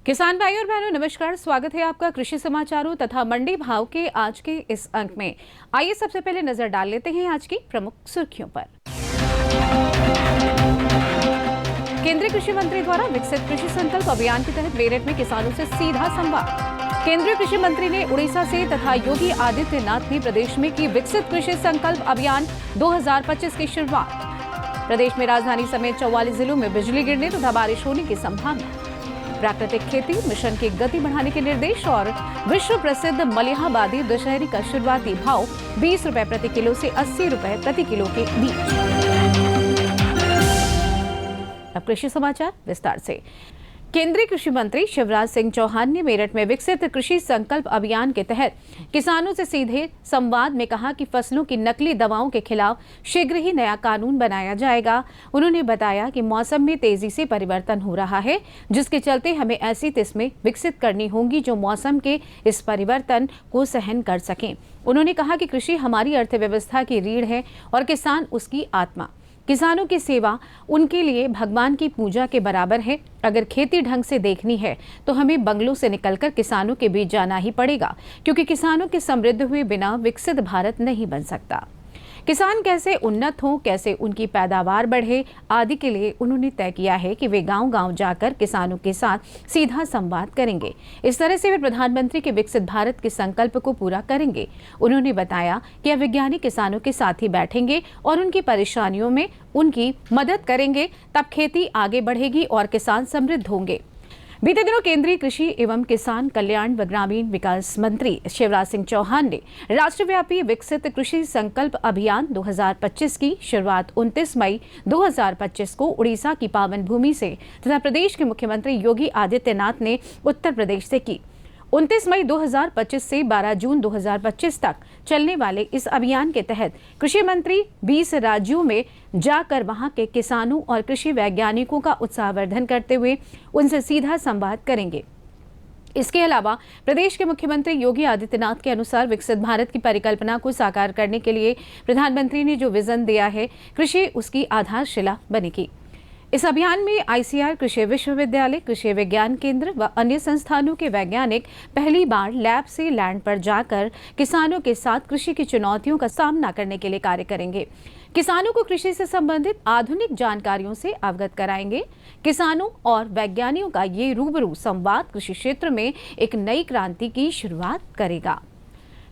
किसान भाई और बहनों नमस्कार, स्वागत है आपका कृषि समाचारों तथा मंडी भाव के आज के इस अंक में। आइए सबसे पहले नजर डाल लेते हैं आज की प्रमुख सुर्खियों पर। केंद्रीय कृषि मंत्री द्वारा विकसित कृषि संकल्प अभियान के तहत मेरठ में किसानों से सीधा संवाद। केंद्रीय कृषि मंत्री ने उड़ीसा से तथा योगी आदित्यनाथ ने प्रदेश में की विकसित कृषि संकल्प अभियान 2025 की शुरुआत। प्रदेश में राजधानी समेत 44 जिलों में बिजली गिरने तथा बारिश होने की संभावना। प्राकृतिक खेती मिशन की गति बढ़ाने के निर्देश और विश्व प्रसिद्ध मलिहाबादी दशहरी का शुरुआती भाव 20 रुपए प्रति किलो से 80 रुपए प्रति किलो के बीच। अब कृषि समाचार विस्तार से। केंद्रीय कृषि मंत्री शिवराज सिंह चौहान ने मेरठ में विकसित कृषि संकल्प अभियान के तहत किसानों से सीधे संवाद में कहा कि फसलों की नकली दवाओं के खिलाफ शीघ्र ही नया कानून बनाया जाएगा। उन्होंने बताया कि मौसम में तेजी से परिवर्तन हो रहा है, जिसके चलते हमें ऐसी किस्में विकसित करनी होंगी जो मौसम के इस परिवर्तन को सहन कर सकें। उन्होंने कहा कि कृषि हमारी अर्थव्यवस्था की रीढ़ है और किसान उसकी आत्मा। किसानों की सेवा उनके लिए भगवान की पूजा के बराबर है। अगर खेती ढंग से देखनी है तो हमें बंगलों से निकलकर किसानों के बीच जाना ही पड़ेगा, क्योंकि किसानों के समृद्ध हुए बिना विकसित भारत नहीं बन सकता। किसान कैसे उन्नत हों, कैसे उनकी पैदावार बढ़े आदि के लिए उन्होंने तय किया है कि वे गांव-गांव जाकर किसानों के साथ सीधा संवाद करेंगे। इस तरह से वे प्रधानमंत्री के विकसित भारत के संकल्प को पूरा करेंगे। उन्होंने बताया कि अब वैज्ञानिक किसानों के साथ ही बैठेंगे और उनकी परेशानियों में उनकी मदद करेंगे, तब खेती आगे बढ़ेगी और किसान समृद्ध होंगे। बीते दिनों केंद्रीय कृषि एवं किसान कल्याण व ग्रामीण विकास मंत्री शिवराज सिंह चौहान ने राष्ट्रव्यापी विकसित कृषि संकल्प अभियान 2025 की शुरुआत 29 मई 2025 को उड़ीसा की पावन भूमि से तथा प्रदेश के मुख्यमंत्री योगी आदित्यनाथ ने उत्तर प्रदेश से की। 29 मई 2025 से 12 जून 2025 तक चलने वाले इस अभियान के तहत कृषि मंत्री 20 राज्यों में जाकर वहां के किसानों और कृषि वैज्ञानिकों का उत्साहवर्धन करते हुए उनसे सीधा संवाद करेंगे। इसके अलावा प्रदेश के मुख्यमंत्री योगी आदित्यनाथ के अनुसार विकसित भारत की परिकल्पना को साकार करने के लिए प्रधानमंत्री ने जो विजन दिया है, कृषि उसकी आधारशिला बनेगी। इस अभियान में आईसीआर, कृषि विश्वविद्यालय, कृषि विज्ञान केंद्र व अन्य संस्थानों के वैज्ञानिक पहली बार लैब से लैंड पर जाकर किसानों के साथ कृषि की चुनौतियों का सामना करने के लिए कार्य करेंगे। किसानों को कृषि से संबंधित आधुनिक जानकारियों से अवगत कराएंगे। किसानों और वैज्ञानिकों का ये रूबरू संवाद कृषि क्षेत्र में एक नई क्रांति की शुरुआत करेगा।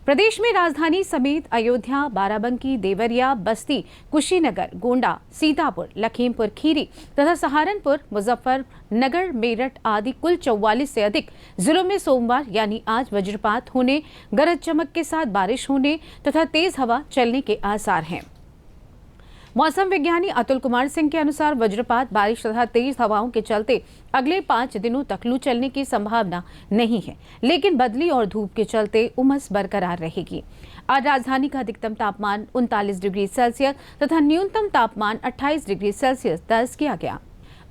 प्रदेश में राजधानी समेत अयोध्या, बाराबंकी, देवरिया, बस्ती, कुशीनगर, गोंडा, सीतापुर, लखीमपुर खीरी तथा सहारनपुर, मुजफ्फरनगर, मेरठ आदि कुल 44 से अधिक जिलों में सोमवार यानी आज वज्रपात होने, गरज चमक के साथ बारिश होने तथा तेज हवा चलने के आसार हैं। मौसम विज्ञानी अतुल कुमार सिंह के अनुसार वज्रपात, बारिश तथा तेज हवाओं के चलते अगले 5 दिनों तक लू चलने की संभावना नहीं है, लेकिन बदली और धूप के चलते उमस बरकरार रहेगी। आज राजधानी का अधिकतम तापमान 39 डिग्री सेल्सियस तथा न्यूनतम तापमान 28 डिग्री सेल्सियस दर्ज किया गया।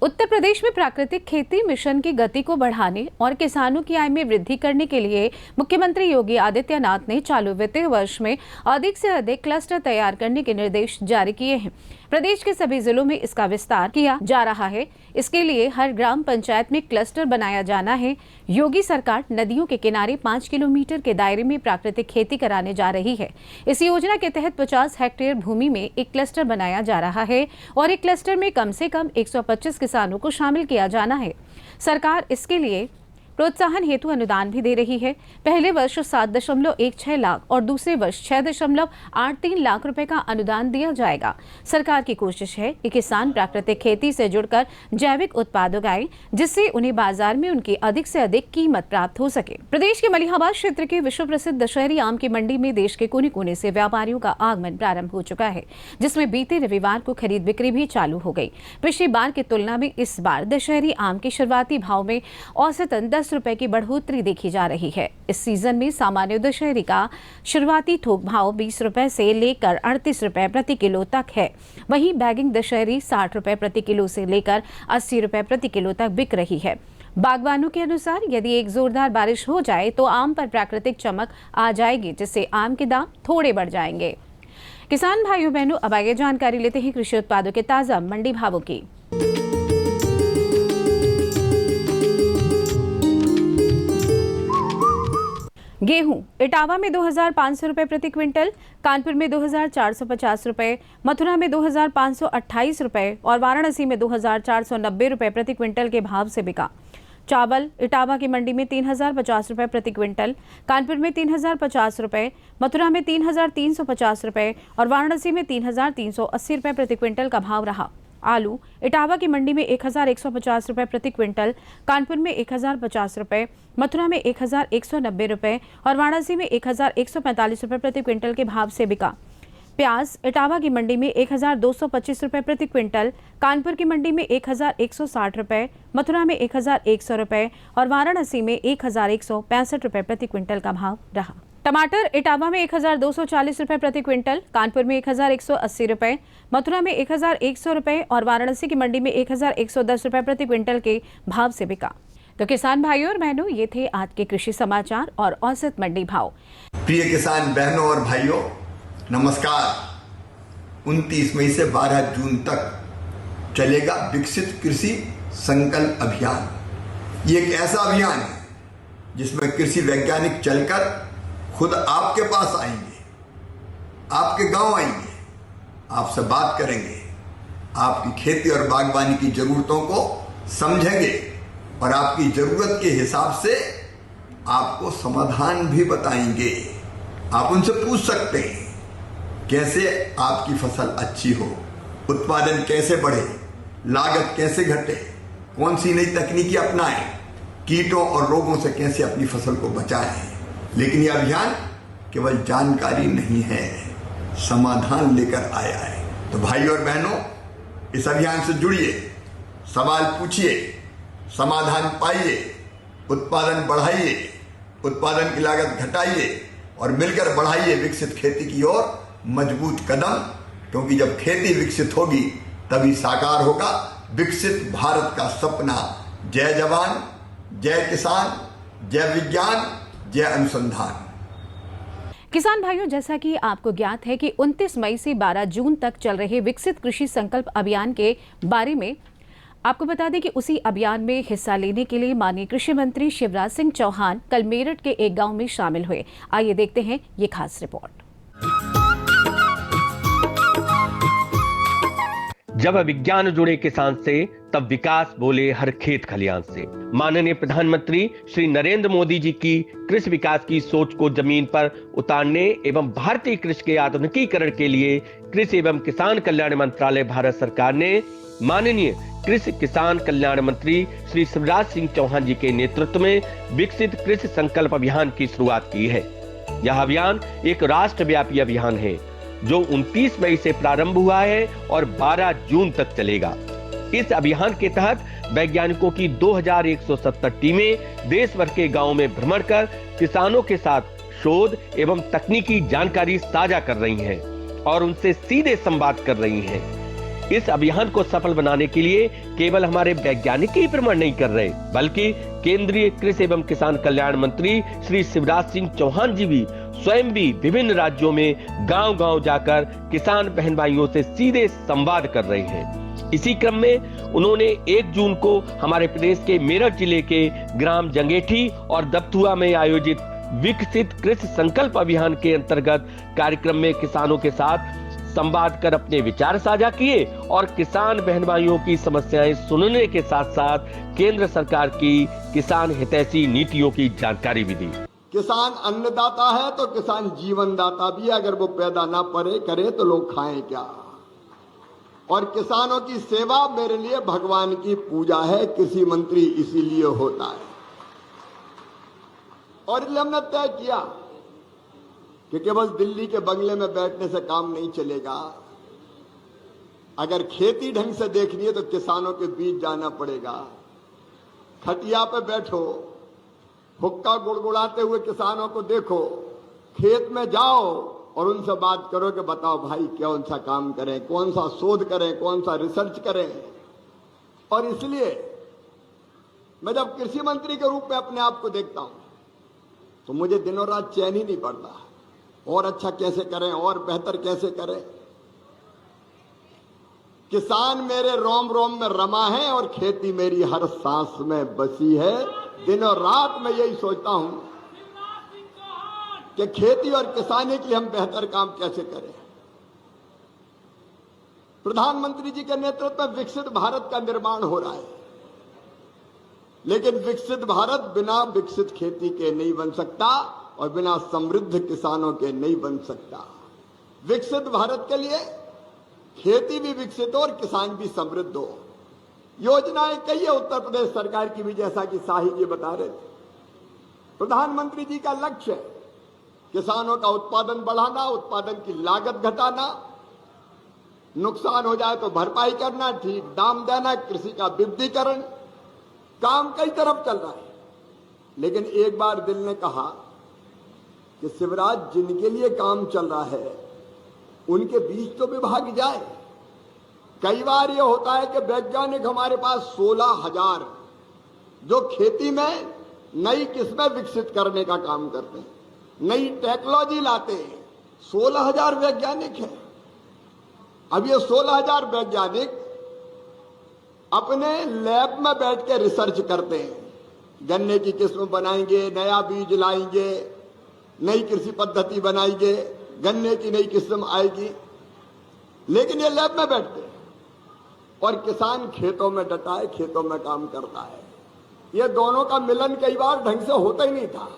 उत्तर प्रदेश में प्राकृतिक खेती मिशन की गति को बढ़ाने और किसानों की आय में वृद्धि करने के लिए मुख्यमंत्री योगी आदित्यनाथ ने चालू वित्तीय वर्ष में अधिक से अधिक क्लस्टर तैयार करने के निर्देश जारी किए हैं। प्रदेश के सभी जिलों में इसका विस्तार किया जा रहा है। इसके लिए हर ग्राम पंचायत में क्लस्टर बनाया जाना है। योगी सरकार नदियों के किनारे 5 किलोमीटर के दायरे में प्राकृतिक खेती कराने जा रही है। इस योजना के तहत 50 हेक्टेयर भूमि में एक क्लस्टर बनाया जा रहा है और एक क्लस्टर में कम से कम 125 किसानों को शामिल किया जाना है। सरकार इसके लिए प्रोत्साहन हेतु अनुदान भी दे रही है। पहले वर्ष 7.16 लाख और दूसरे वर्ष 6.83 लाख रुपए का अनुदान दिया जाएगा। सरकार की कोशिश है कि किसान प्राकृतिक खेती से जुड़कर जैविक उत्पाद उगाएं, जिससे उन्हें बाजार में उनकी अधिक से अधिक कीमत प्राप्त हो सके। प्रदेश के मलिहाबाद क्षेत्र के विश्व प्रसिद्ध दशहरी आम की मंडी में देश के कोने कोने से व्यापारियों का आगमन प्रारंभ हो चुका है, जिसमें बीते रविवार को खरीद बिक्री भी चालू हो गई। पिछली बार की तुलना में इस बार दशहरी आम के शुरुआती भाव में औसतन 10 रुपए की बढ़ोतरी देखी जा रही है। इस सीजन में सामान्य दशहरी का शुरुआती थोक भाव 20 रुपए से लेकर 38 रुपए प्रति किलो तक है। वहीं बैगिंग दशहरी 60 रुपए प्रति किलो से लेकर 80 रुपए प्रति किलो तक बिक रही है। बागवानों के अनुसार यदि एक जोरदार बारिश हो जाए तो आम पर प्राकृतिक चमक आ जाएगी, जिससे आम के दाम थोड़े बढ़ जाएंगे। किसान भाइयों बहनों, अब आगे जानकारी लेते हैं कृषि उत्पादों के ताजा मंडी भावों की। गेहूं इटावा में 2,500 रुपए प्रति क्विंटल, कानपुर में 2,450 रुपए, मथुरा में 2,528 रुपए और वाराणसी में 2,490 रुपए प्रति क्विंटल के भाव से बिका। चावल इटावा की मंडी में 3,050 रुपए प्रति क्विंटल, कानपुर में 3,050 रुपए, मथुरा में 3,350 रुपए और वाराणसी में 3,380 रुपए प्रति क्विंटल का भाव रहा। आलू इटावा की मंडी में 1,150 रुपए प्रति क्विंटल, कानपुर में 1,050 रुपए, मथुरा में 1,190 रुपए और वाराणसी में 1,145 रुपए प्रति क्विंटल के भाव से बिका। प्याज इटावा की मंडी में 1,225 रुपए प्रति क्विंटल, कानपुर की मंडी में 1,160 रुपए, मथुरा में 1,100 रुपए और वाराणसी में 1,165 रुपए प्रति क्विंटल का भाव रहा। टमाटर इटावा में 1,240 रुपए प्रति क्विंटल, कानपुर में 1,180 रुपए, मथुरा में 1,100 रुपए और वाराणसी की मंडी में 1,110 रुपए प्रति क्विंटल के भाव से बिका। तो किसान भाइयों और बहनों, ये थे आज के कृषि समाचार और औसत मंडी भाव। प्रिय किसान बहनों और भाइयों, नमस्कार। 29 मई से 12 जून तक चलेगा विकसित कृषि संकल्प अभियान। ये एक ऐसा अभियान है जिसमें कृषि वैज्ञानिक चलकर खुद आपके पास आएंगे, आपके गांव आएंगे, आपसे बात करेंगे, आपकी खेती और बागवानी की जरूरतों को समझेंगे और आपकी जरूरत के हिसाब से आपको समाधान भी बताएंगे। आप उनसे पूछ सकते हैं कैसे आपकी फसल अच्छी हो, उत्पादन कैसे बढ़े, लागत कैसे घटे, कौन सी नई तकनीकी अपनाएं, कीटों और रोगों से कैसे अपनी फसल को बचाएं। लेकिन यह अभियान केवल जानकारी नहीं है, समाधान लेकर आया है। तो भाई और बहनों, इस अभियान से जुड़िए, सवाल पूछिए, समाधान पाइए, उत्पादन बढ़ाइए, उत्पादन की लागत घटाइए और मिलकर बढ़ाइए विकसित खेती की ओर मजबूत कदम। क्योंकि जब खेती विकसित होगी तभी साकार होगा विकसित भारत का सपना। जय जवान, जय किसान, जय विज्ञान, जय अनुसंधान। किसान भाइयों, जैसा कि आपको ज्ञात है कि 29 मई से 12 जून तक चल रहे विकसित कृषि संकल्प अभियान के बारे में आपको बता दें कि उसी अभियान में हिस्सा लेने के लिए माननीय कृषि मंत्री शिवराज सिंह चौहान कल मेरठ के एक गांव में शामिल हुए। आइए देखते हैं ये खास रिपोर्ट। जब विज्ञान जुड़े किसान से तब विकास बोले हर खेत खलियान से। माननीय प्रधानमंत्री श्री नरेंद्र मोदी जी की कृषि विकास की सोच को जमीन पर उतारने एवं भारतीय कृषि के आधुनिकीकरण के लिए कृषि एवं किसान कल्याण मंत्रालय भारत सरकार ने माननीय कृषि किसान कल्याण मंत्री श्री शिवराज सिंह चौहान जी के नेतृत्व में विकसित कृषि संकल्प अभियान की शुरुआत की है। यह अभियान एक राष्ट्रव्यापी अभियान है जो 29 मई से प्रारंभ हुआ है और 12 जून तक चलेगा। इस अभियान के तहत वैज्ञानिकों की 2170 टीमें देश भर के गांवों में भ्रमण कर किसानों के साथ शोध एवं तकनीकी जानकारी साझा कर रही हैं और उनसे सीधे संवाद कर रही हैं। इस अभियान को सफल बनाने के लिए केवल हमारे वैज्ञानिक ही भ्रमण नहीं कर रहे, बल्कि केंद्रीय कृषि एवं किसान कल्याण मंत्री श्री शिवराज सिंह चौहान जी भी स्वयं भी विभिन्न राज्यों में गांव-गांव जाकर किसान बहन भाइयों से सीधे संवाद कर रहे हैं। इसी क्रम में उन्होंने 1 जून को हमारे प्रदेश के मेरठ जिले के ग्राम जंगेठी और दबथुआ में आयोजित विकसित कृषि संकल्प अभियान के अंतर्गत कार्यक्रम में किसानों के साथ संवाद कर अपने विचार साझा किए और किसान बहन भाइयों की समस्याएं सुनने के साथ साथ केंद्र सरकार की किसान हितैषी नीतियों की जानकारी भी दी। किसान अन्नदाता है तो किसान जीवन दाता भी है। अगर वो पैदा ना करे तो लोग खाएं क्या। और किसानों की सेवा मेरे लिए भगवान की पूजा है। कृषि मंत्री इसीलिए होता है। और इसलिए हमने तय किया कि केवल दिल्ली के बंगले में बैठने से काम नहीं चलेगा। अगर खेती ढंग से देखनी है तो किसानों के बीच जाना पड़ेगा। खटिया पे बैठो, हुक्का गुड़गुड़ाते हुए किसानों को देखो, खेत में जाओ और उनसे बात करो कि बताओ भाई कौन सा काम करें, कौन सा शोध करें, कौन सा रिसर्च करें। और इसलिए मैं जब कृषि मंत्री के रूप में अपने आप को देखता हूं तो मुझे दिनों रात चैन ही नहीं पड़ता। और अच्छा कैसे करें, और बेहतर कैसे करें। किसान मेरे रोम रोम में रमा है और खेती मेरी हर सांस में बसी है। दिनों रात मैं यही सोचता हूं कि खेती और किसानी के लिए हम बेहतर काम कैसे करें। प्रधानमंत्री जी के नेतृत्व में विकसित भारत का निर्माण हो रहा है, लेकिन विकसित भारत बिना विकसित खेती के नहीं बन सकता और बिना समृद्ध किसानों के नहीं बन सकता। विकसित भारत के लिए खेती भी विकसित हो और किसान भी समृद्ध हो। योजनाएं कई है उत्तर प्रदेश सरकार की भी, जैसा कि शाही जी बता रहे थे। प्रधानमंत्री जी का लक्ष्य है किसानों का उत्पादन बढ़ाना, उत्पादन की लागत घटाना, नुकसान हो जाए तो भरपाई करना, ठीक दाम देना, कृषि का विविधीकरण। काम कई तरफ चल रहा है, लेकिन एक बार दिल ने कहा कि शिवराज, जिनके लिए काम चल रहा है उनके बीच तो विभाग जाए। कई बार यह होता है कि वैज्ञानिक हमारे पास 16,000 जो खेती में नई किस्में विकसित करने का काम करते हैं, नई टेक्नोलॉजी लाते हैं। 16,000 वैज्ञानिक हैं। अब ये 16,000 वैज्ञानिक अपने लैब में बैठ के रिसर्च करते हैं। गन्ने की किस्म बनाएंगे, नया बीज लाएंगे, नई कृषि पद्धति बनाएंगे, गन्ने की नई किस्म आएगी, लेकिन ये लैब में बैठते हैं और किसान खेतों में डटा है, खेतों में काम करता है। ये दोनों का मिलन कई बार ढंग से होता ही नहीं था।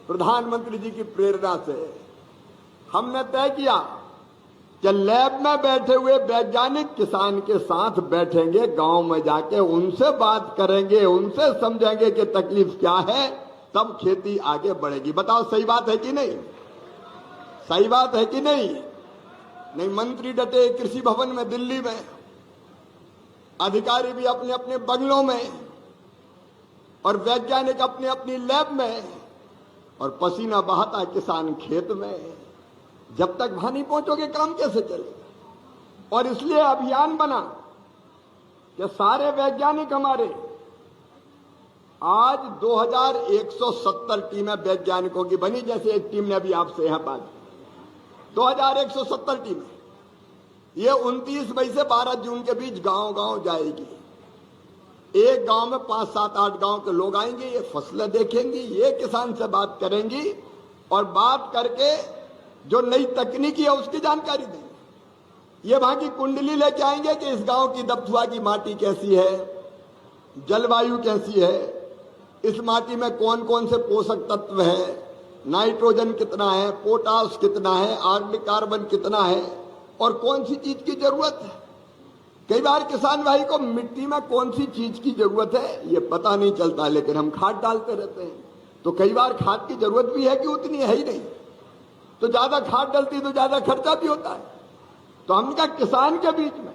प्रधानमंत्री जी की प्रेरणा से हमने तय किया कि लैब में बैठे हुए वैज्ञानिक किसान के साथ बैठेंगे, गांव में जाके उनसे बात करेंगे, उनसे समझेंगे कि तकलीफ क्या है, तब खेती आगे बढ़ेगी। बताओ सही बात है कि नहीं? सही बात है कि नहीं? नहीं, मंत्री डटे कृषि भवन में दिल्ली में, अधिकारी भी अपने अपने बंगलों में और वैज्ञानिक अपने अपनी लैब में, और पसीना बहाता किसान खेत में। जब तक वहां नहीं पहुंचोगे काम कैसे चलेगा? और इसलिए अभियान बना कि सारे वैज्ञानिक हमारे, आज 2170 टीमें वैज्ञानिकों की बनी, जैसे एक टीम ने अभी आपसे यहां बात की, 2170 टीमें। ये 29 मई से 12 जून के बीच गांव गांव जाएगी। एक गांव में 5, 7, 8 गांव के लोग आएंगे, ये फसलें देखेंगी, ये किसान से बात करेंगी और बात करके जो नई तकनीकी है उसकी जानकारी देंगे। ये वहां की कुंडली लेके आएंगे कि इस गांव की दबथुआ की माटी कैसी है, जलवायु कैसी है, इस माटी में कौन कौन से पोषक तत्व है, नाइट्रोजन कितना है, पोटाश कितना है, आर्गेनिक कार्बन कितना है और कौन सी चीज की जरूरत है। कई बार किसान भाई को मिट्टी में कौन सी चीज की जरूरत है ये पता नहीं चलता, लेकिन हम खाद डालते रहते हैं, तो कई बार खाद की जरूरत भी है कि उतनी है ही नहीं, तो ज्यादा खाद डलती तो ज्यादा खर्चा भी होता है। तो हमने कहा किसान के बीच में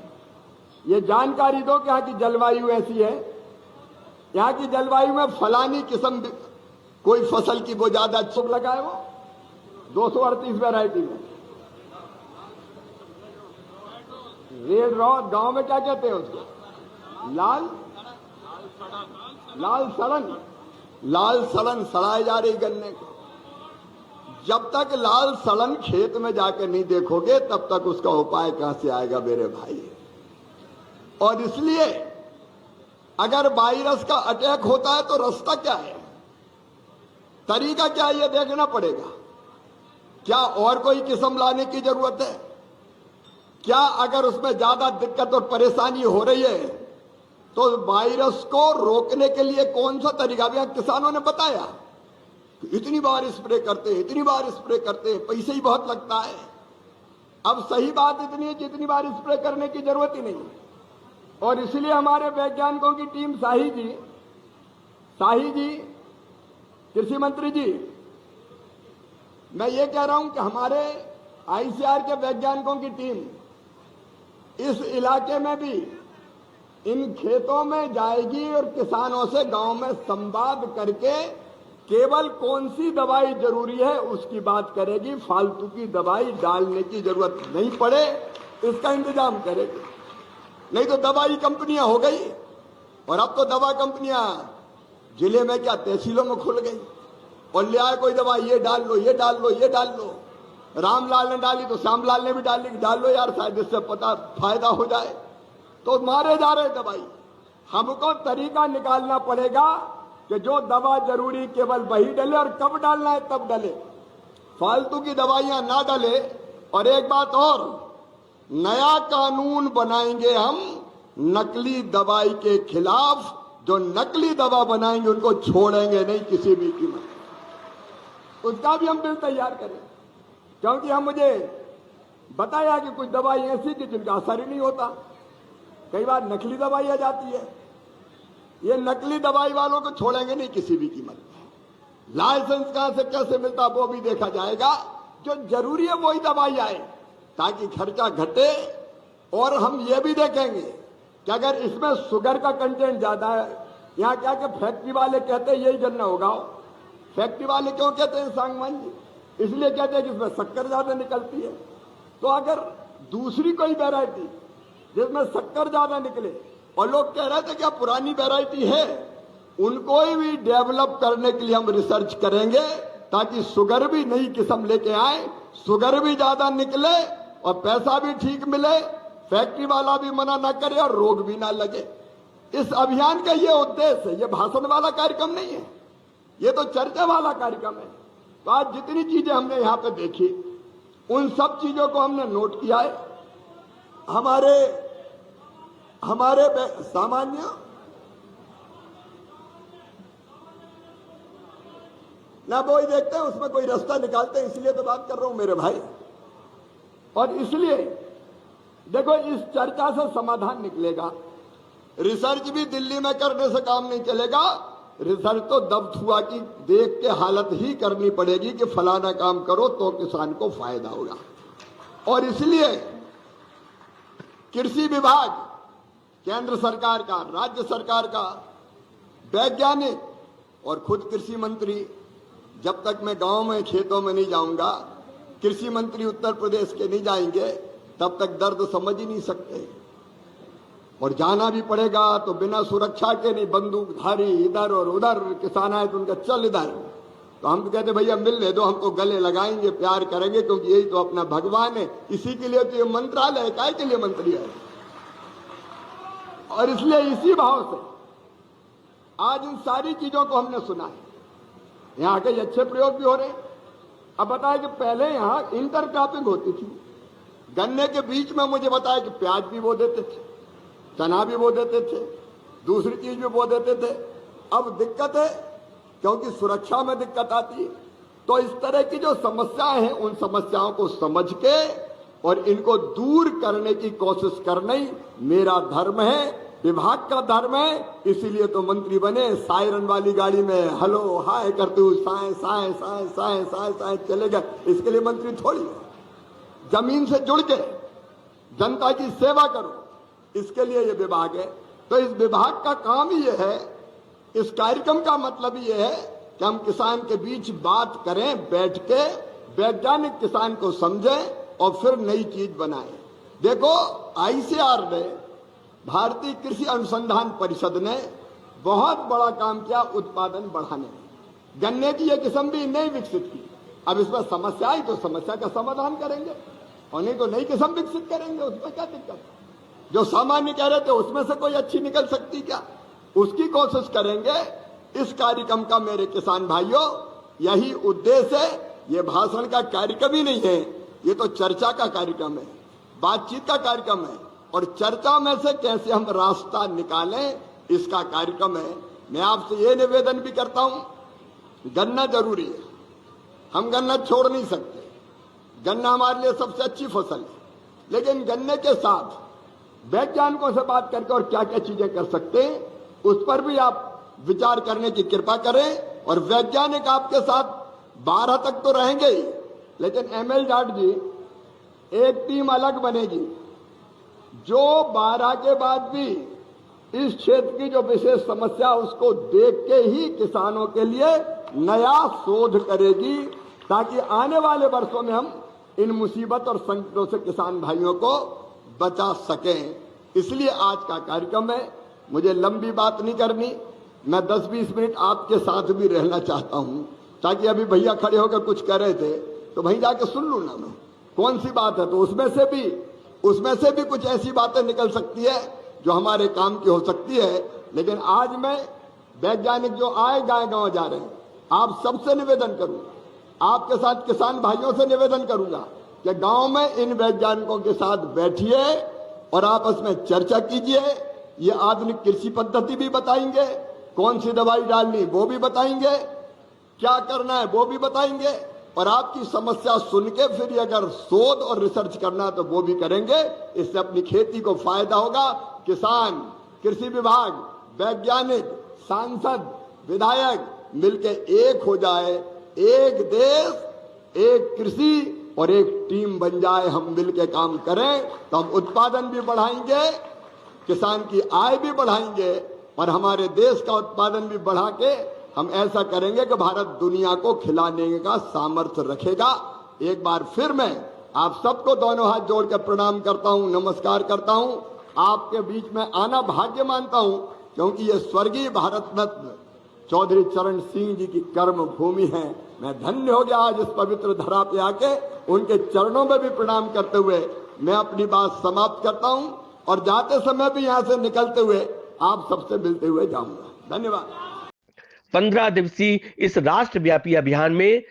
ये जानकारी दो कि यहाँ की जलवायु ऐसी है, यहाँ की जलवायु में फलानी किस्म कोई फसल की वो ज्यादा अच्छी लगाए, वो 238 वैरायटी में। रेड रॉड गांव में क्या कहते हैं उसको? लाल सड़न सड़ाए जा रही गन्ने को। जब तक लाल सड़न खेत में जाकर नहीं देखोगे तब तक उसका उपाय कहां से आएगा मेरे भाई। और इसलिए अगर वायरस का अटैक होता है तो रास्ता क्या है, तरीका क्या है, ये देखना पड़ेगा। क्या और कोई किस्म लाने की जरूरत है? क्या अगर उसमें ज्यादा दिक्कत और परेशानी हो रही है तो वायरस को रोकने के लिए कौन सा तरीका? भी किसानों ने बताया इतनी बार स्प्रे करते हैं, इतनी बार स्प्रे करते हैं, पैसे ही बहुत लगता है। अब सही बात इतनी है जितनी बार स्प्रे करने की जरूरत ही नहीं। और इसलिए हमारे वैज्ञानिकों की टीम, शाही जी कृषि मंत्री जी, मैं ये कह रहा हूं कि हमारे आईसीआर के वैज्ञानिकों की टीम इस इलाके में भी इन खेतों में जाएगी और किसानों से गांव में संवाद करके केवल कौन सी दवाई जरूरी है उसकी बात करेगी, फालतू की दवाई डालने की जरूरत नहीं पड़े इसका इंतजाम करेगी। नहीं तो दवाई कंपनियां हो गई, और अब तो दवा कंपनियां जिले में क्या तहसीलों में खुल गई और ले आए कोई दवाई, ये डाल लो, ये डाल लो, ये डाल लो। रामलाल ने डाली तो श्यामलाल ने भी डाली, डाल लो यार शायद इससे पता फायदा हो जाए, तो मारे जा रहे दवाई। हमको तरीका निकालना पड़ेगा कि जो दवा जरूरी केवल वही डले और कब डालना है तब डले, फालतू की दवाइयां ना डले। और एक बात और, नया कानून बनाएंगे हम नकली दवाई के खिलाफ। जो नकली दवा बनाएंगे उनको छोड़ेंगे नहीं किसी भी कीमत। उसका भी हम बिल तैयार करें, क्योंकि हम मुझे बताया कि कुछ दवाई ऐसी कि जिनका असर ही नहीं होता। कई बार नकली दवाई आ जाती है। ये नकली दवाई वालों को छोड़ेंगे नहीं किसी भी कीमत में। लाइसेंस कहां से कैसे मिलता वो भी देखा जाएगा। जो जरूरी है वही दवाई आए ताकि खर्चा घटे। और हम ये भी देखेंगे कि अगर इसमें शुगर का कंटेंट ज्यादा है, यहाँ क्या कि फैक्ट्री वाले कहते हैं यही गन्ना उगाओ। फैक्ट्री वाले क्यों कहते हैं सांगवान जी? इसलिए कहते हैं कि इसमें शक्कर ज्यादा निकलती है। तो अगर दूसरी कोई वैरायटी जिसमें शक्कर ज्यादा निकले, और लोग कह रहे थे कि पुरानी वैरायटी है, उनको भी डेवलप करने के लिए हम रिसर्च करेंगे ताकि शुगर भी नई किस्म लेके आए, शुगर भी ज्यादा निकले और पैसा भी ठीक मिले, फैक्ट्री वाला भी मना ना करे और रोग भी ना लगे। इस अभियान का ये उद्देश्य है। ये भाषण वाला कार्यक्रम नहीं है, ये तो चर्चा वाला कार्यक्रम है। तो आज जितनी चीजें हमने यहाँ पे देखी, उन सब चीजों को हमने नोट किया है। हमारे सामान्य ना वो ही देखते हैं, उसमें कोई रास्ता निकालते हैं। इसलिए तो बात कर रहा हूं मेरे भाई। और इसलिए देखो, इस चर्चा से समाधान निकलेगा। रिसर्च भी दिल्ली में करने से काम नहीं चलेगा। रिसर्च तो दब्त हुआ कि देख के हालत ही करनी पड़ेगी कि फलाना काम करो तो किसान को फायदा होगा। और इसलिए कृषि विभाग, केंद्र सरकार का, राज्य सरकार का, वैज्ञानिक और खुद कृषि मंत्री, जब तक मैं गांव में खेतों में नहीं जाऊंगा, कृषि मंत्री उत्तर प्रदेश के नहीं जाएंगे, तब तक दर्द समझ ही नहीं सकते। और जाना भी पड़ेगा तो बिना सुरक्षा के नहीं, बंदूकधारी इधर और उधर, किसान आए तो उनका चल इधर। तो हम तो कहते भैया मिल ले दो, हमको गले लगाएंगे, प्यार करेंगे, क्योंकि यही तो अपना भगवान है। इसी के लिए तो ये मंत्रालय है, काय के लिए मंत्री है। और इसलिए इसी भाव से आज इन सारी चीजों को हमने सुना है। यहाँ के अच्छे प्रयोग भी हो रहे। अब बताया कि पहले यहाँ इंटरक्रॉपिंग होती थी, गन्ने के बीच में मुझे बताया कि प्याज भी बो देते थे, चना भी बो देते थे, दूसरी चीज भी बो देते थे। अब दिक्कत है क्योंकि सुरक्षा में दिक्कत आती है। तो इस तरह की जो समस्याएं हैं, उन समस्याओं को समझ के और इनको दूर करने की कोशिश करना ही मेरा धर्म है, विभाग का धर्म है। इसीलिए तो मंत्री बने। सायरन वाली गाड़ी में हेलो हाय करते हुए साए साए साए साए साए साए चले गए। इसके लिए मंत्री थोड़ी है। जमीन से जुड़ के जनता की सेवा करो, इसके लिए ये विभाग है। तो इस विभाग का काम ही ये है, इस कार्यक्रम का मतलब ये है कि हम किसान के बीच बात करें, बैठ के वैज्ञानिक किसान को समझें और फिर नई चीज बनाएं। देखो, ICAR ने, भारतीय कृषि अनुसंधान परिषद ने बहुत बड़ा काम किया उत्पादन बढ़ाने में। गन्ने की यह किस्म भी नहीं विकसित की। अब इसमें समस्या आई तो समस्या का समाधान करेंगे, और नहीं तो नई किस्म विकसित करेंगे। उसमें क्या दिक्कत? जो सामान्य कह रहे थे उसमें से कोई अच्छी निकल सकती क्या, उसकी कोशिश करेंगे। इस कार्यक्रम का मेरे किसान भाइयों यही उद्देश्य है। ये भाषण का कार्यक्रम ही नहीं है, ये तो चर्चा का कार्यक्रम है, बातचीत का कार्यक्रम है। और चर्चा में से कैसे हम रास्ता निकालें, इसका कार्यक्रम है। मैं आपसे ये निवेदन भी करता हूं, गन्ना जरूरी है, हम गन्ना छोड़ नहीं सकते। गन्ना हमारे लिए सबसे अच्छी फसल है, लेकिन गन्ने के साथ वैज्ञानिकों से बात करके और क्या क्या चीजें कर सकते हैं, उस पर भी आप विचार करने की कृपा करें। और वैज्ञानिक आपके साथ 12 तक तो रहेंगे ही, लेकिन ML जाट जी, एक टीम अलग बनेगी जो 12 के बाद भी इस क्षेत्र की जो विशेष समस्या उसको देख के ही किसानों के लिए नया शोध करेगी, ताकि आने वाले वर्षों में हम इन मुसीबत और संकटों से किसान भाइयों को बचा सकें। इसलिए आज का कार्यक्रम है। मुझे लंबी बात नहीं करनी, मैं 10-20 मिनट आपके साथ भी रहना चाहता हूं, ताकि अभी भैया खड़े होकर कुछ कर रहे थे तो वहीं जाके सुन लूं ना मैं कौन सी बात है। तो उसमें से भी कुछ ऐसी बातें निकल सकती है जो हमारे काम की हो सकती है। लेकिन आज मैं वैज्ञानिक जो आए गांव जा रहे हैं, आप सबसे निवेदन करूंगा, आपके साथ किसान भाइयों से निवेदन करूंगा कि गांव में इन वैज्ञानिकों के साथ बैठिए और आपस में चर्चा कीजिए। ये आधुनिक कृषि पद्धति भी बताएंगे, कौन सी दवाई डालनी वो भी बताएंगे, क्या करना है वो भी बताएंगे, और आपकी समस्या सुन के फिर अगर शोध और रिसर्च करना है तो वो भी करेंगे। इससे अपनी खेती को फायदा होगा। किसान, कृषि विभाग, वैज्ञानिक, सांसद, विधायक मिलके एक हो जाए, एक देश, एक कृषि और एक टीम बन जाए। हम मिलके काम करें तो हम उत्पादन भी बढ़ाएंगे, किसान की आय भी बढ़ाएंगे और हमारे देश का उत्पादन भी बढ़ा के हम ऐसा करेंगे कि भारत दुनिया को खिलाने का सामर्थ्य रखेगा। एक बार फिर मैं आप सबको दोनों हाथ जोड़ कर प्रणाम करता हूं, नमस्कार करता हूं। आपके बीच में आना भाग्य मानता हूं, क्योंकि ये स्वर्गीय भारत रत्न चौधरी चरण सिंह जी की कर्म भूमि है। मैं धन्य हो गया आज इस पवित्र धरा पे आके। उनके चरणों में भी प्रणाम करते हुए मैं अपनी बात समाप्त करता हूं और जाते समय भी यहां से निकलते हुए आप सबसे मिलते हुए जाऊंगा। धन्यवाद। 15 दिवसीय इस राष्ट्रव्यापी अभियान में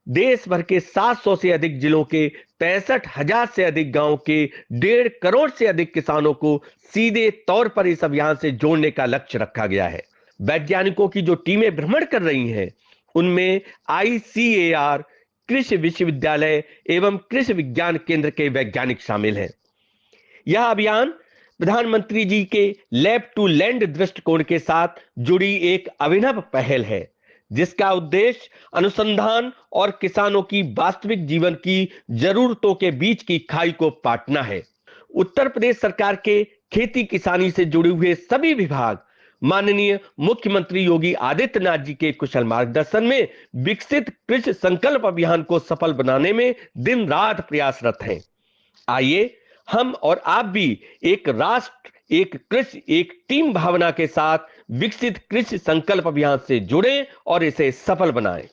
देश भर के 700 से अधिक जिलों के 65,000 से अधिक गांव के 1.5 करोड़ से अधिक किसानों को सीधे तौर पर इस अभियान से जोड़ने का लक्ष्य रखा गया है। वैज्ञानिकों की जो टीमें भ्रमण कर रही हैं, उनमें ICAR, कृषि विश्वविद्यालय एवं कृषि विज्ञान केंद्र के वैज्ञानिक शामिल हैं। यह अभियान प्रधानमंत्री जी के लैब टू लैंड दृष्टिकोण के साथ जुड़ी एक अभिनव पहल है, जिसका उद्देश्य अनुसंधान और किसानों की वास्तविक जीवन की जरूरतों के बीच की खाई को पाटना है। उत्तर प्रदेश सरकार के खेती किसानी से जुड़े हुए सभी विभाग माननीय मुख्यमंत्री योगी आदित्यनाथ जी के कुशल मार्गदर्शन में विकसित कृषि संकल्प अभियान को सफल बनाने में दिन रात प्रयासरत हैं। आइए हम और आप भी एक राष्ट्र, एक कृषि, एक टीम भावना के साथ विकसित कृषि संकल्प अभियान से जुड़ें और इसे सफल बनाएं।